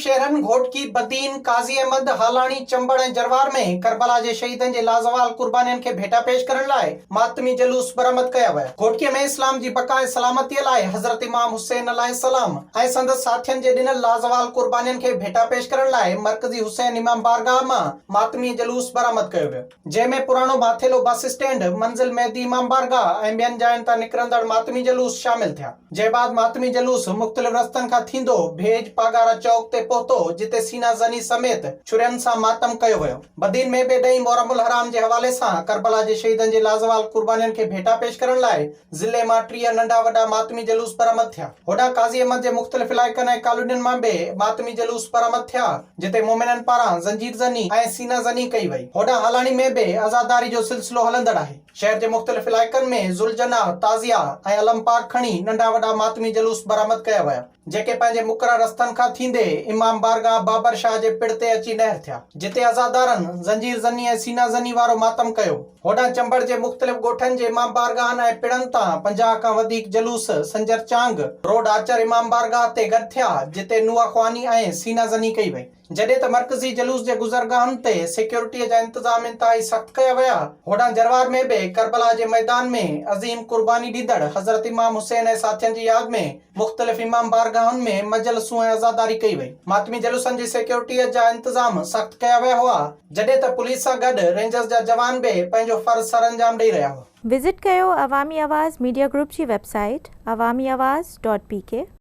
शहरन घोटकी बदीन काज़ी अहमद हालानी चंबड़ ऐं जरवार में करबला जे शहीदन जे लाज़वाल कुर्बानियन खे भेटा पेश करण लाइ मातमी जलूस बरामद कया विया। घोटकीअ में इस्लाम जी बका ऐं सलामतीअ लाइ हज़रत इमाम हुसैन अलैहिस्सलाम ऐं संदसि साथियन जे ॾिनल लाज़वाल कुर्बानियन खे भेटा पेश करण लाइ मरकज़ी हुसैन इमाम बारगाह मां मातमी जलूस बरामद कयो वियो, जंहिंमें पुराणो माथेलो बस स्टैंड, मंज़िल मेहदी इमाम बारगाह ऐं ॿियनि जायुनि तां निकिरंदड़ मातमी जलूस शामिल थिया। जंहिं बाद मातमी जलूस मुख़्तलिफ़ रस्तनि खां थींदो भेज पागारा चौक ते पहुतो, जिते सीना ज़नी समेत छुरियन सां मातम कयो वियो। बदीन में ॿिए ॾहीं मोहरमुल हराम जे हवाले सां करबला जे शहीदन जे लाज़वाल कुर्बानियन खे भेटा पेश करण लाइ ज़िले मां 30 नंढा वॾा मातमी जलूस बरामद थिया। होॾां काज़ी अहमद जे मुख़्तलिफ़ इलाइक़नि ऐं कॉलोनियुनि मां बि मातमी जलूस बरामद थिया, जिते मोमिननि पारां ज़ंजीर ज़नी ऐं सीना ज़नी कई वई। होॾां हालानी में बि आज़ादारी जो सिलसिलो हलंदड़ आहे। शहर जे मुख़्तलिफ़ इलाइक़नि में ज़ुलजना, ताज़िया ऐं अलम पाक खणी नंढा वॾा मातमी जलूस बरामद कया विया, जेके पंहिंजे मुक़रर रस्तनि खां थींदे इमाम बारगाह बाबर शाह जे पिण ते अची नहर थिया, जिते आज़ादारनि ज़ंजीर ज़नी ऐं सीना ज़नी वारो मातम कयो। होॾां चंबड़ जे मुख़्तलिफ़ ॻोठनि जे इमाम बारगाहनि ऐं पिणनि तां 50 खां वधीक जलूस संजर चांग रोड आचर इमाम बारगाह ते गॾु थिया, जिते नुआ ख़्वानी ऐं सीना ज़नी कई वई। जॾहिं त मरकज़ी जलूस जे गुज़रगाहनि ते सिक्योरिटीअ जा इंतज़ाम इंतहाई सख़्त कया विया। होॾां जरवार में बि करबला जे मैदान में अज़ीम कुर्बानी ॾींदड़ हज़रत इमाम हुसैन ऐं साथियनि जी यादि में मुख़्तलिफ़ इमाम बारगाहनि में मजलसूं ऐं आज़ादारी कई वई। मातमी जलूसनि जी सिक्योरिटीअ जा इंतज़ाम सख़्त कया विया हुआ, जॾहिं त पुलिस सां गॾु रेंजर्स जा जवान बि पंहिंजो फ़र्ज़ सरअंजाम ॾेई रहिया हुआ। विज़िट कयो अवामी आवाज़ मीडिया ग्रुप जी वेबसाइट awamiawaz.pk।